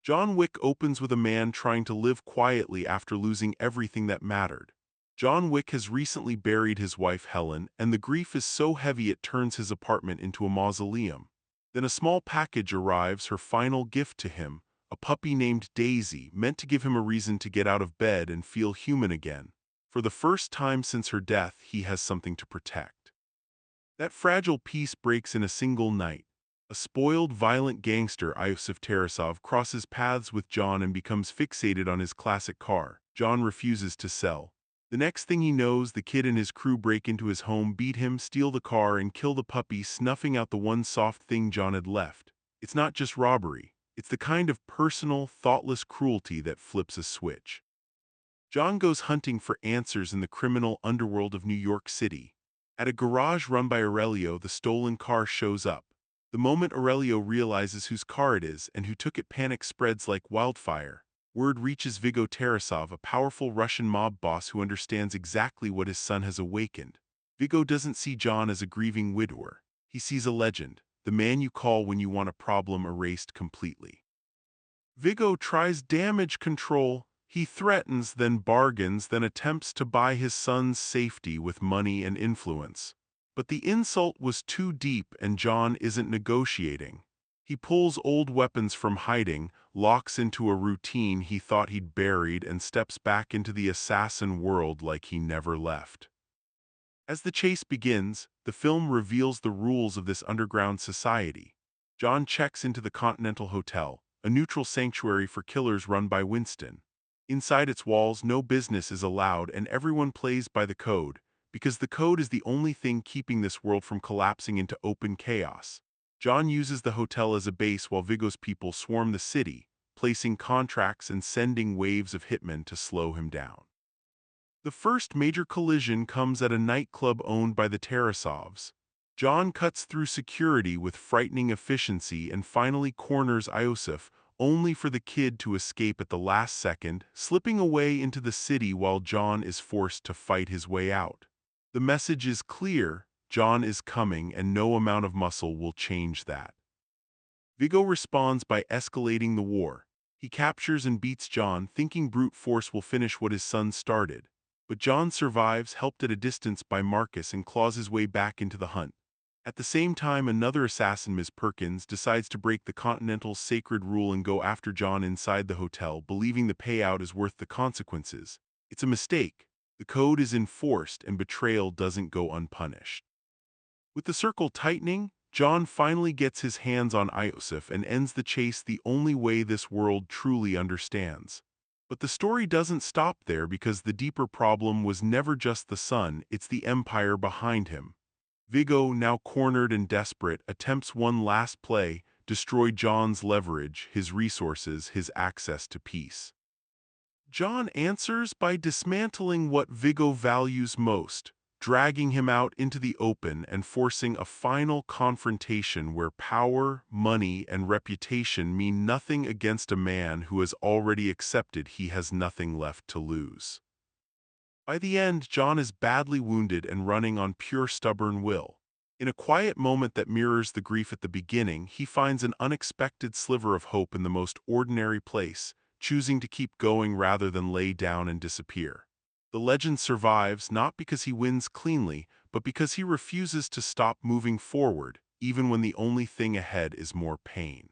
John Wick opens with a man trying to live quietly after losing everything that mattered. John Wick has recently buried his wife Helen, and the grief is so heavy it turns his apartment into a mausoleum. Then a small package arrives, her final gift to him, a puppy named Daisy, meant to give him a reason to get out of bed and feel human again. For the first time since her death, he has something to protect. That fragile peace breaks in a single night. A spoiled, violent gangster, Iosef crosses paths with John and becomes fixated on his classic car. John refuses to sell. The next thing he knows, the kid and his crew break into his home, beat him, steal the car, and kill the puppy, snuffing out the one soft thing John had left. It's not just robbery. It's the kind of personal, thoughtless cruelty that flips a switch. John goes hunting for answers in the criminal underworld of New York City. At a garage run by Aurelio, the stolen car shows up. The moment Aurelio realizes whose car it is and who took it, panic spreads like wildfire. Word reaches Viggo, a powerful Russian mob boss who understands exactly what his son has awakened. Viggo doesn't see John as a grieving widower. He sees a legend, the man you call when you want a problem erased completely. Viggo tries damage control. He threatens, then bargains, then attempts to buy his son's safety with money and influence. But the insult was too deep, and John isn't negotiating. He pulls old weapons from hiding, locks into a routine he thought he'd buried, and steps back into the assassin world like he never left. As the chase begins, the film reveals the rules of this underground society. John checks into the Continental Hotel, a neutral sanctuary for killers run by Winston. Inside its walls, no business is allowed, and everyone plays by the code, because the code is the only thing keeping this world from collapsing into open chaos. John uses the hotel as a base while Viggo's people swarm the city, placing contracts and sending waves of hitmen to slow him down. The first major collision comes at a nightclub owned by the Tarasovs. John cuts through security with frightening efficiency and finally corners Iosef, only for the kid to escape at the last second, slipping away into the city while John is forced to fight his way out. The message is clear: John is coming, and no amount of muscle will change that. Viggo responds by escalating the war. He captures and beats John, thinking brute force will finish what his son started. But John survives, helped at a distance by Marcus, and claws his way back into the hunt. At the same time, another assassin, Ms. Perkins, decides to break the Continental's sacred rule and go after John inside the hotel, believing the payout is worth the consequences. It's a mistake. The code is enforced, and betrayal doesn't go unpunished. With the circle tightening, John finally gets his hands on Iosef and ends the chase the only way this world truly understands. But the story doesn't stop there, because the deeper problem was never just the son, it's the empire behind him. Viggo, now cornered and desperate, attempts one last play: destroy John's leverage, his resources, his access to peace. John answers by dismantling what Viggo values most, dragging him out into the open and forcing a final confrontation where power, money, and reputation mean nothing against a man who has already accepted he has nothing left to lose. By the end, John is badly wounded and running on pure stubborn will. In a quiet moment that mirrors the grief at the beginning, he finds an unexpected sliver of hope in the most ordinary place, choosing to keep going rather than lay down and disappear. The legend survives not because he wins cleanly, but because he refuses to stop moving forward, even when the only thing ahead is more pain.